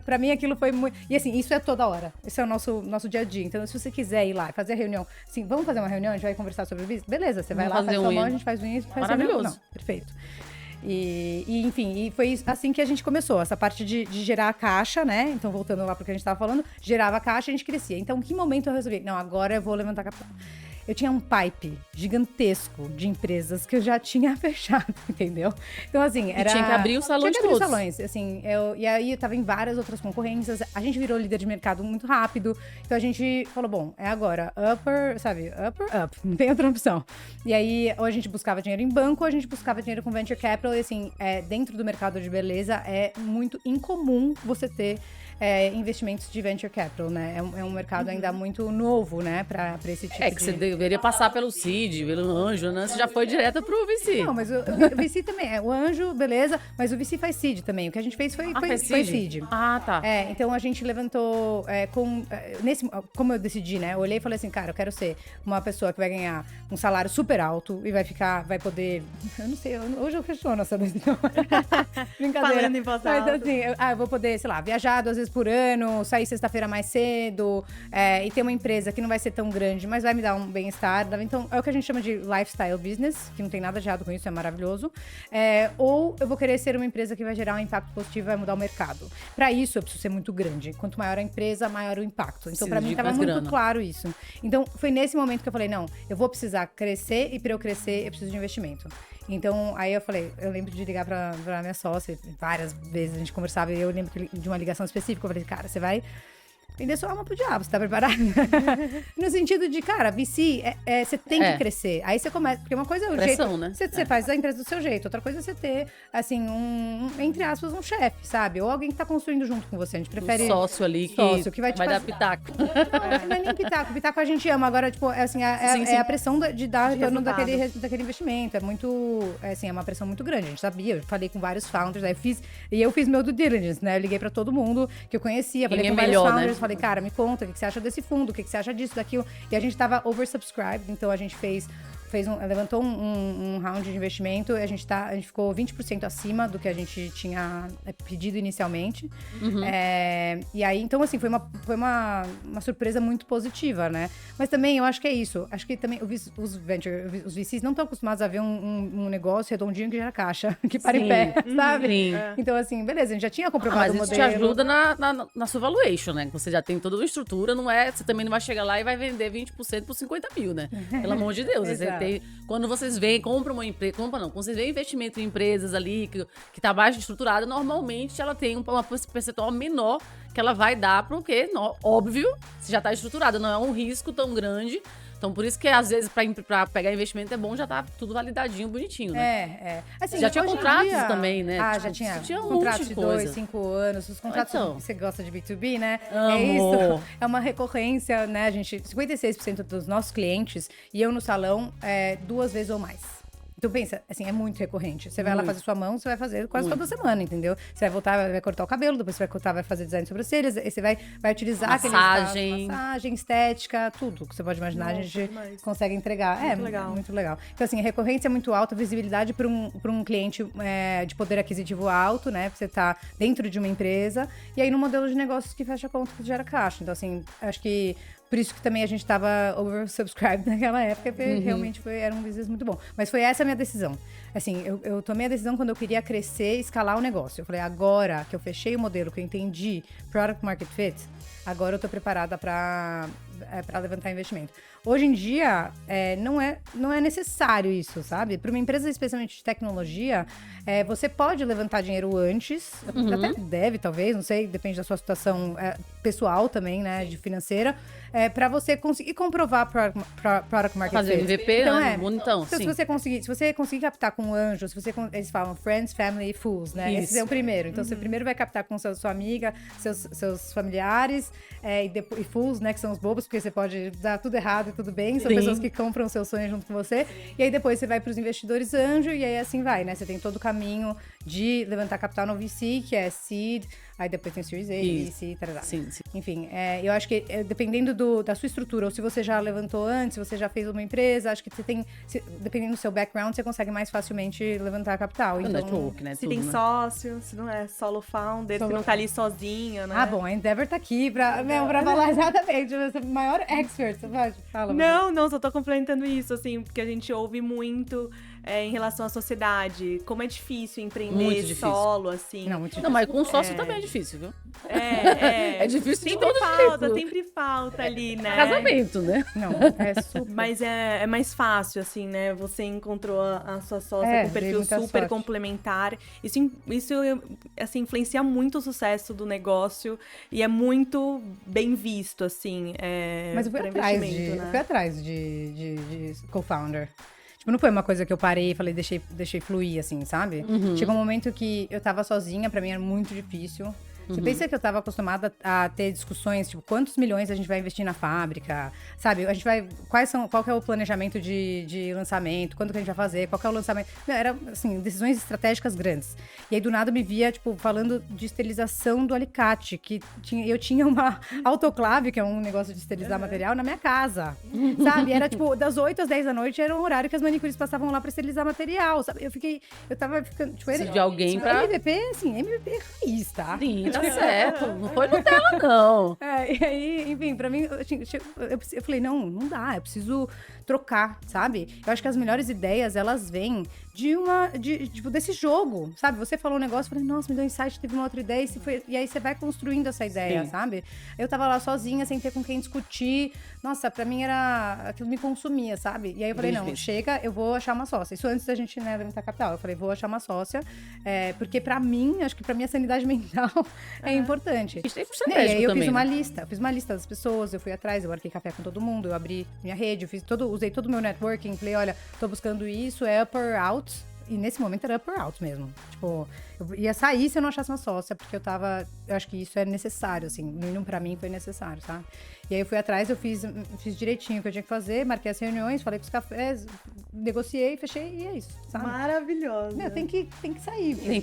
pra mim aquilo foi muito... E assim, isso é toda hora. Isso é o nosso dia a dia. Então, se você quiser ir lá e fazer a reunião, assim, vamos fazer uma reunião, a gente vai conversar sobre o business? Beleza, você vai lá, faz sua mão, a gente faz unha, faz maravilhoso. Não, perfeito. Enfim, foi assim que a gente começou, essa parte de gerar a caixa, né? Então, voltando lá pro que a gente tava falando, gerava a caixa e a gente crescia. Então, em que momento eu resolvi? Não, agora eu vou levantar capital. Eu tinha um pipe gigantesco de empresas que eu já tinha fechado, entendeu? Então, assim, era... tinha que abrir o salão de todos. Salões, assim, e aí eu tava em várias outras concorrências, a gente virou líder de mercado muito rápido, então a gente falou, bom, é agora, up, não tem outra opção. E aí, ou a gente buscava dinheiro em banco, ou a gente buscava dinheiro com venture capital, e assim, dentro do mercado de beleza, é muito incomum você ter investimentos de venture capital, né? É um mercado ainda muito novo, né? Pra esse tipo de... que você deveria passar pelo CID, pelo Anjo, né? Você já foi direto pro VC. Não, mas o VC também, o Anjo, beleza, mas o VC faz CID também. O que a gente fez foi CID. Ah, tá. Então a gente levantou como eu decidi, né? Eu olhei e falei assim, cara, eu quero ser uma pessoa que vai ganhar um salário super alto e vai poder... Eu não sei, hoje eu questiono essa decisão. Brincadeira. Falando em voz alta. Mas assim, eu vou poder, sei lá, viajar 2 vezes por ano, sair sexta-feira mais cedo, e ter uma empresa que não vai ser tão grande, mas vai me dar um bem-estar. Então, é o que a gente chama de lifestyle business, que não tem nada de errado com isso, é maravilhoso. Ou eu vou querer ser uma empresa que vai gerar um impacto positivo e vai mudar o mercado. Para isso, eu preciso ser muito grande. Quanto maior a empresa, maior o impacto. Então, para mim, estava muito claro isso. Então, foi nesse momento que eu falei, não, eu vou precisar crescer, e para eu crescer, eu preciso de investimento. Então, aí eu falei, eu lembro de ligar pra minha sócia, várias vezes a gente conversava, e eu lembro de uma ligação específica, eu falei, cara, você vai vender sua alma pro diabo, você tá preparado? No sentido de, cara, VC, você tem que crescer. Aí você começa, porque uma coisa é o Pressão, jeito, né? você faz a empresa do seu jeito, outra coisa é você ter, assim, entre aspas, um chefe, sabe? Ou alguém que tá construindo junto com você. A gente prefere... Um sócio ali que vai te dar fazer- pitaco. Não é nem pitaco. Pitaco a gente ama. Agora, tipo, Sim. a pressão de dar retorno resultados. daquele investimento. É muito, é uma pressão muito grande. A gente sabia. Eu falei com vários founders. Aí eu fiz meu due diligence, né? Eu liguei pra todo mundo que eu conhecia. Falei Quem é com vários melhor, founders. né? Falei, cara, me conta o que você acha desse fundo, o que você acha disso, daquilo. E a gente tava oversubscribed. Então, a gente levantou um round de investimento e a gente ficou 20% acima do que a gente tinha pedido inicialmente. E aí, então, assim, foi uma surpresa muito positiva, né? Mas também, eu acho que é isso. Acho que também os VCs não estão acostumados a ver um negócio redondinho que gera caixa, que para em pé, sabe? Sim. Então, assim, beleza, a gente já tinha comprovado Mas o isso modelo. te ajuda na sua valuation, né? Você já tem toda uma estrutura, você também não vai chegar lá e vai vender 20% por 50 mil, né? Pelo amor de Deus. Exato. Quando vocês compram uma empresa, quando vocês veem investimento em empresas ali que tá mais estruturada, normalmente ela tem uma percentual menor que ela vai dar porque, óbvio, se já tá estruturada, não é um risco tão grande. Então, por isso que, às vezes, pra pegar investimento é bom já tá tudo validadinho, bonitinho, né? Assim, Já tinha hoje em contratos dia- também, né? Ah, Tipo, já tinha. tinha um Contratos monte de de coisa. 2, 5 anos. Os contratos, Então. você gosta de B2B, né? Amo. É isso. É uma recorrência, né? 56% dos nossos clientes iam no salão 2 vezes ou mais. Então pensa, assim, é muito recorrente. Você vai lá fazer sua mão, você vai fazer quase toda semana, entendeu? Você vai voltar, vai cortar o cabelo, depois você vai cortar, vai fazer design de sobrancelhas, aí você vai utilizar Massagem. massagem, estética, tudo que você pode imaginar, a gente demais. consegue entregar. Muito legal. Muito legal. Então, assim, a recorrência é muito alta, visibilidade para um cliente de poder aquisitivo alto, né? Pra você estar dentro de uma empresa. E aí, no modelo de negócios que fecha conta, que gera caixa. Então, assim, acho que por isso que também a gente tava oversubscribed naquela época, porque realmente era um business muito bom. Mas foi essa a minha decisão. Assim, eu tomei a decisão quando eu queria crescer e escalar o negócio. Eu falei, agora que eu fechei o modelo, que eu entendi Product Market Fit, agora eu tô preparada para levantar investimento. Hoje em dia, não é necessário isso, sabe? Para uma empresa especialmente de tecnologia, você pode levantar dinheiro antes, até deve, talvez, não sei, depende da sua situação pessoal também, né, de financeira, para você conseguir comprovar Product Market Fazer Fit. MVP, Então, né? Bonitão, então, sim. se você conseguir captar com anjos, eles falam friends, family e fools, né? Isso. Esse é o primeiro. Então, você primeiro vai captar com sua amiga, seus familiares, e fools, né? Que são os bobos, porque você pode dar tudo errado e tudo bem. São Sim. pessoas que compram o seu sonho junto com você. E aí, depois, você vai para os investidores anjo, e aí, assim vai, né? Você tem todo o caminho de levantar capital no VC, que é seed, aí depois tem Series A, Isso. VC, tarará. Sim, sim. Enfim, eu acho que dependendo da sua estrutura, ou se você já levantou antes, se você já fez uma empresa, acho que você tem, dependendo do seu background, você consegue mais facilmente levantar capital. O Então, network, né? Se tudo, tem né? sócio, se não é solo founder, se não tá ali sozinho, né? ah, bom, a Endeavor tá aqui pra falar exatamente, você é o maior expert, você pode? Fala. Não, só tô complementando isso, assim, porque a gente ouve muito em relação à sociedade, como é difícil empreender Muito difícil. solo, assim. Não, muito Não, difícil. mas com sócio também é difícil, viu? É difícil de sempre todo falta, jeito. sempre falta ali, né? Casamento, né? Não, é super. Mas é mais fácil, assim, né? Você encontrou a sua sócia com um dei perfil muita super sorte. complementar. Isso, assim, influencia muito o sucesso do negócio e é muito bem visto, assim, Mas eu fui pra atrás investimento, eu né? fui atrás de co-founder. Tipo, não foi uma coisa que eu parei e falei, deixei fluir, assim, sabe? Chegou um momento que eu tava sozinha, pra mim era muito difícil. Você pensa que eu tava acostumada a ter discussões, tipo, quantos milhões a gente vai investir na fábrica, sabe? A gente vai, qual que é o planejamento de lançamento, quando que a gente vai fazer, qual que é o lançamento. Não, era, assim, decisões estratégicas grandes. E aí, do nada, eu me via, tipo, falando de esterilização do alicate, que eu tinha uma autoclave, que é um negócio de esterilizar material, na minha casa, sabe? Era, tipo, das 8 às 10 da noite, era um horário que as manicures passavam lá pra esterilizar material, sabe? Eu tava ficando, tipo, Preciso de alguém pra... MVP, assim, MVP raiz, tá? Sim, tá certo. Não foi Nutella, não. E aí, enfim, pra mim, eu falei, não dá, eu preciso trocar, sabe? Eu acho que as melhores ideias, elas vêm tipo, desse jogo, sabe? Você falou um negócio, eu falei, nossa, me deu um insight, teve uma outra ideia, e aí você vai construindo essa ideia, Sim. sabe? Eu tava lá sozinha, sem ter com quem discutir, nossa, pra mim aquilo me consumia, sabe? E aí eu falei, Bem não, difícil. chega, eu vou achar uma sócia. Isso antes da gente, né, levantar capital. Eu falei, vou achar uma sócia, porque pra mim, acho que pra minha sanidade mental, é importante. Isso é E aí estratégico eu também, fiz uma né? lista, das pessoas, eu fui atrás, eu marquei café com todo mundo, eu abri minha rede, usei todo o meu networking, falei, olha, tô buscando isso, é upper out, e nesse momento era upper out mesmo. Tipo, eu ia sair se eu não achasse uma sócia, porque eu acho que isso é necessário, assim, no mínimo pra mim foi necessário, tá? E aí eu fui atrás, eu fiz direitinho o que eu tinha que fazer, marquei as reuniões, falei com os cafés, negociei, fechei e é isso, sabe? Maravilhosa. Meu, tem que sair. Tem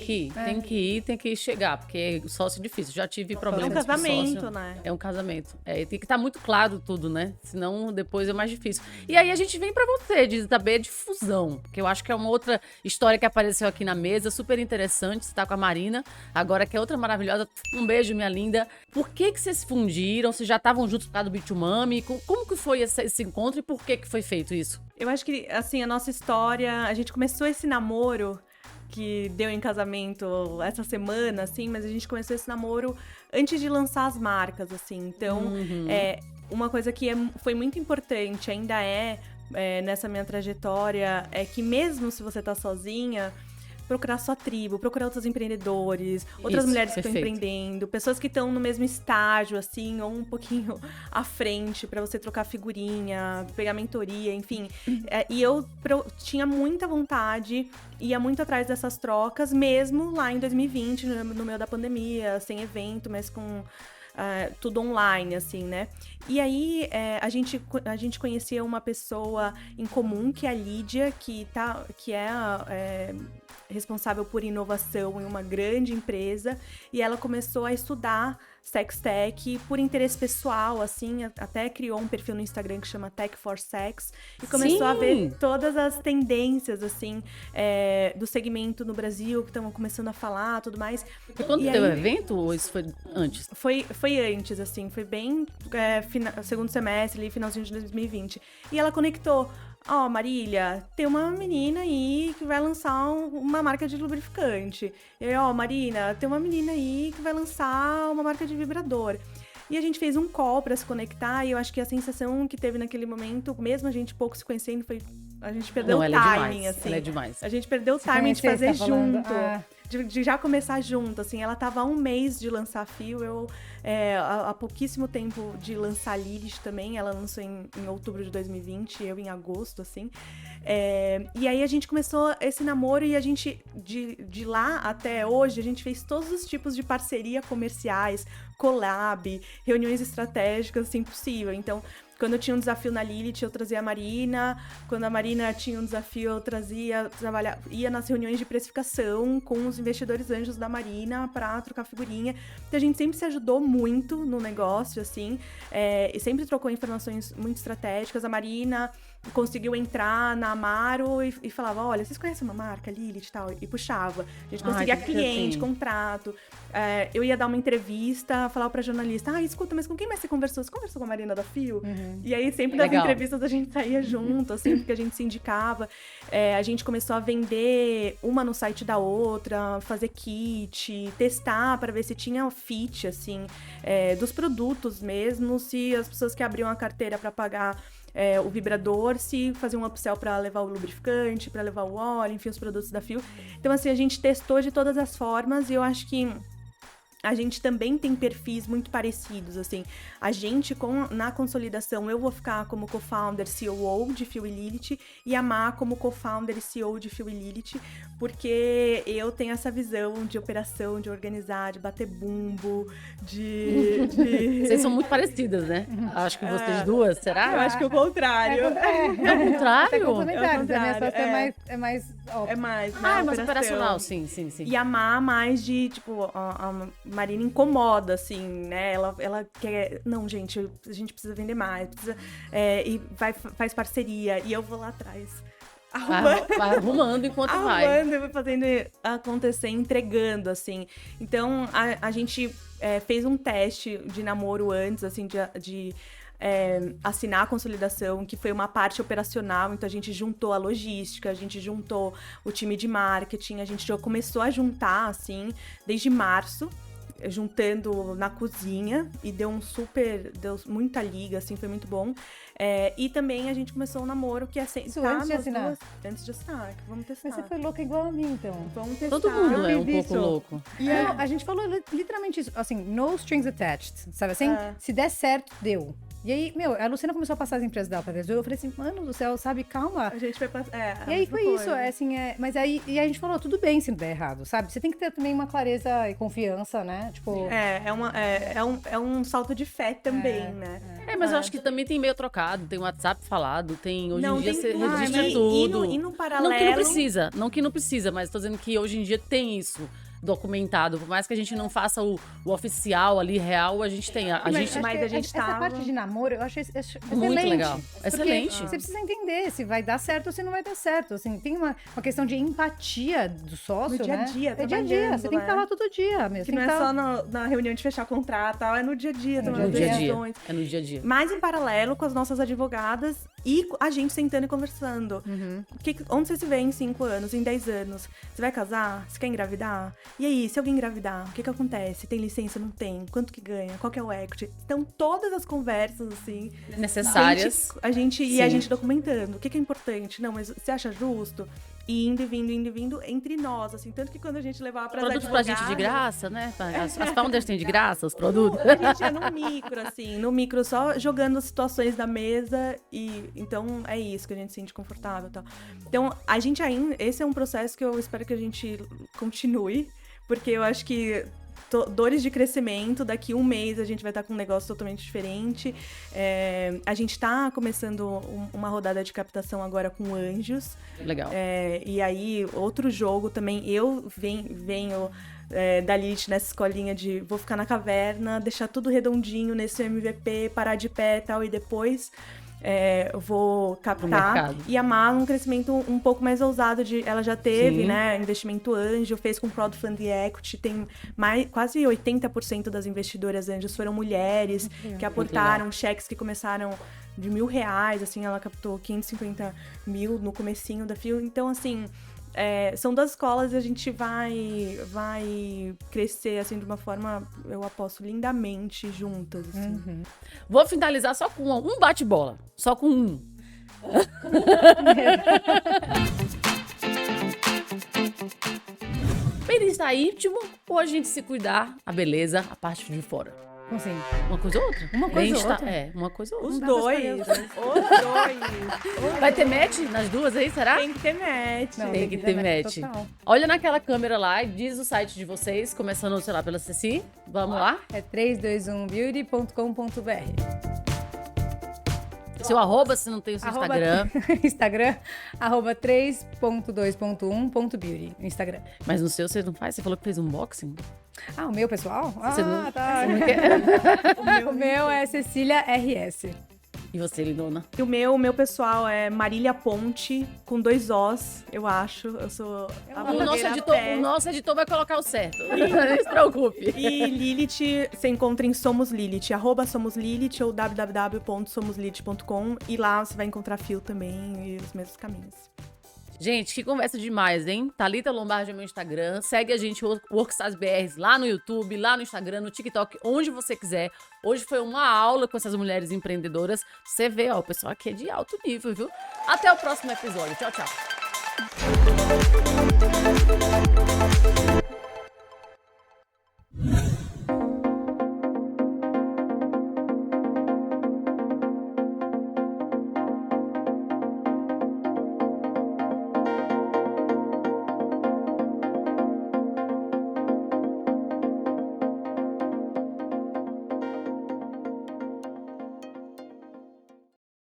que ir, chegar, porque sócio é difícil. Já tive É um problemas com casamento, sócio. né? É um casamento. Tem que estar muito claro tudo, né? Senão depois é mais difícil. E aí a gente vem pra você, de saber de fusão, que eu acho que é uma outra história que apareceu aqui na mesa, super interessante. Você tá com a Marina, agora que é outra maravilhosa. Um beijo, minha linda. Por que vocês se fundiram? Vocês já estavam juntos por causa do Bitumami? Como que foi esse encontro e por que foi feito isso? Eu acho que, assim, a nossa história... A gente começou esse namoro que deu em casamento essa semana, assim, mas a gente começou esse namoro antes de lançar as marcas, assim. Então, uma coisa que foi muito importante, ainda nessa minha trajetória, é que mesmo se você tá sozinha... procurar sua tribo, procurar outros empreendedores, outras mulheres que estão empreendendo, pessoas que estão no mesmo estágio, assim, ou um pouquinho à frente, pra você trocar figurinha, pegar mentoria, enfim. E eu tinha muita vontade, ia muito atrás dessas trocas, mesmo lá em 2020, no meio da pandemia, sem evento, mas com... tudo online, assim, né? E aí, a gente conhecia uma pessoa em comum, que é a Lídia, que é responsável por inovação em uma grande empresa, e ela começou a estudar Sex Tech por interesse pessoal, assim, até criou um perfil no Instagram que chama Tech for Sex, e começou a ver todas as tendências, assim, do segmento no Brasil, que estão começando a falar, tudo mais. E quando teve o evento, ou isso foi antes? Foi antes, assim, foi bem segundo semestre, ali, finalzinho de 2020. E ela conectou, Marília, tem uma menina aí que vai lançar uma marca de lubrificante. E aí, Marina, tem uma menina aí que vai lançar uma marca de vibrador. E a gente fez um call pra se conectar, e eu acho que a sensação que teve naquele momento, mesmo a gente pouco se conhecendo, foi... A gente perdeu o timing, assim. Ela é demais. A gente perdeu o timing de fazer junto. Ah. De já começar junto, assim. Ela tava há um mês de lançar a Fio, eu há pouquíssimo tempo de lançar a Lilith também. Ela lançou em outubro de 2020, eu em agosto, assim. E aí a gente começou esse namoro, e a gente, de lá até hoje, a gente fez todos os tipos de parceria comerciais, collab, reuniões estratégicas, assim, possível. Então, quando eu tinha um desafio na Lilith, eu trazia a Marina. Quando a Marina tinha um desafio, eu ia nas reuniões de precificação com os investidores anjos da Marina pra trocar figurinha. Então a gente sempre se ajudou muito no negócio, assim, e sempre trocou informações muito estratégicas. A Marina conseguiu entrar na Amaro e falava, olha, vocês conhecem uma marca, Lilith e tal? E puxava. A gente conseguia cliente, contrato. Eu ia dar uma entrevista, falava pra jornalista, escuta, mas com quem mais você conversou? Você conversou com a Marina da Fio? E aí sempre nas entrevistas a gente saía junto, assim, porque a gente se indicava. A gente começou a vender uma no site da outra, fazer kit, testar pra ver se tinha fit, assim, dos produtos mesmo, se as pessoas que abriam a carteira pra pagar o vibrador, se fazer um upsell para levar o lubrificante, para levar o óleo, enfim, os produtos da Fio. Então, assim, a gente testou de todas as formas, e eu acho que a gente também tem perfis muito parecidos, assim. A gente, na consolidação, eu vou ficar como co-founder, COO de Fio e Lilith, e a Má como co-founder e CEO de Fio e Lilith, porque eu tenho essa visão de operação, de organizar, de bater bumbo, de... Vocês são muito parecidas, né? Acho que vocês duas, será? Eu acho que o contrário. É o contrário? É complementar, É o a minha contrário, sócia é mais É mais mais operacional, sim. E a Má mais de, tipo, a Marina incomoda, assim, né? Ela quer... Não, gente, a gente precisa vender mais, e faz parceria. E eu vou lá atrás. Vai arrumando enquanto vai. Arrumando, fazendo acontecer, entregando, assim. Então, a gente fez um teste de namoro antes, assim, de assinar a consolidação, que foi uma parte operacional. Então, a gente juntou a logística, a gente juntou o time de marketing, a gente já começou a juntar, assim, desde março. juntando na cozinha e deu muita liga, assim, foi muito bom. E também a gente começou um namoro que é Isso antes de assinar? Antes de assinar, vamos testar. Mas você foi louca igual a mim, então. Vamos testar. Todo mundo Eu é um vivi pouco isso. louco. E a gente falou literalmente isso, assim, no strings attached, sabe assim? Se der certo, deu. E aí, a Luciana começou a passar as empresas dela pra trás. Eu falei assim, mano do céu, sabe, calma. A gente vai passar. E aí foi isso, assim, mas aí e a gente falou, tudo bem se não der errado, sabe? Você tem que ter também uma clareza e confiança, né? Tipo. É um salto de fé também, né? Mas eu acho que também tem e-mail trocado, tem WhatsApp falado, tem. Hoje em dia você tudo. registra tudo. E no paralelo. Não que não precisa, mas tô dizendo que hoje em dia tem isso documentado. Por mais que a gente não faça o oficial ali, real, a gente tem. Essa parte de namoro, eu acho excelente. Muito legal. Porque Excelente. Você precisa entender se vai dar certo ou se não vai dar certo. Assim, tem uma questão de empatia do sócio, No dia a né? dia, É dia a dia. Você tem que estar lá todo dia mesmo. Que não é só na reunião de fechar contrato, tal, é no dia a dia. É no dia a dia. Mas em paralelo com as nossas advogadas e a gente sentando e conversando. Onde você se vê em 5 anos, em 10 anos? Você vai casar? Você quer engravidar? E aí, se alguém engravidar, o que acontece? Tem licença? Não tem? Quanto que ganha? Qual que é o equity? Então, todas as conversas, assim... necessárias. A gente documentando. O que é importante? Não, mas você acha justo? E indo e vindo entre nós, assim. Tanto que quando a gente levava para Produtos pra gente de graça, né? As founders têm de graça os produtos. A gente é no micro, só jogando as situações da mesa. E então é isso que a gente se sente confortável e tal. Então, a gente ainda... Esse é um processo que eu espero que a gente continue. Porque eu acho que dores de crescimento, daqui um mês a gente vai estar com um negócio totalmente diferente. A gente está começando uma rodada de captação agora com Anjos. Legal. E aí, outro jogo também, eu venho da Lilith nessa escolinha de vou ficar na caverna, deixar tudo redondinho nesse MVP, parar de pé e tal, e depois... eu vou captar e amar um crescimento um pouco mais ousado. Ela já teve, né, investimento anjo, fez com crowdfunding equity, tem quase 80% das investidoras anjos foram mulheres que aportaram cheques que começaram de R$1.000, assim, ela captou 550 mil no comecinho da FIO, então assim... são das escolas e a gente vai crescer, assim, de uma forma, eu aposto, lindamente juntas, assim. Vou finalizar só com um bate-bola. Só com um. Bem-estar íntimo ou a gente se cuidar, a beleza, a parte de fora? Como assim? Uma coisa ou outra? Uma coisa ou outra? Uma coisa ou outra. Os dois. Vai ter match nas duas aí, será? Tem que ter match. Não, Tem que ter match. total. Olha naquela câmera lá e diz o site de vocês, começando, sei lá, pela Ceci. Vamos lá? É 321beauty.com.br. Seu arroba, se não tem o seu Instagram. Instagram, @3.2.1.beauty. Instagram. Mas no seu você não faz? Você falou que fez unboxing? O meu pessoal? Você não- Tá. Você não quer? O meu é Cecília RS. E você, Lindona? E o meu pessoal é Marília Ponte, com 2 Os, eu acho. Eu sou a O nosso, blogueira editor, pé. o nosso editor vai colocar o certo. Não se preocupe. E Lilith, você encontra em Somos Lilith, @Somos Lilith ou www.somoslilith.com. E lá você vai encontrar Fio também e os mesmos caminhos. Gente, que conversa demais, hein? Thalita Lombardi é meu Instagram. Segue a gente, o Workstars BRs, lá no YouTube, lá no Instagram, no TikTok, onde você quiser. Hoje foi uma aula com essas mulheres empreendedoras. Você vê, ó, o pessoal aqui é de alto nível, viu? Até o próximo episódio. Tchau, tchau.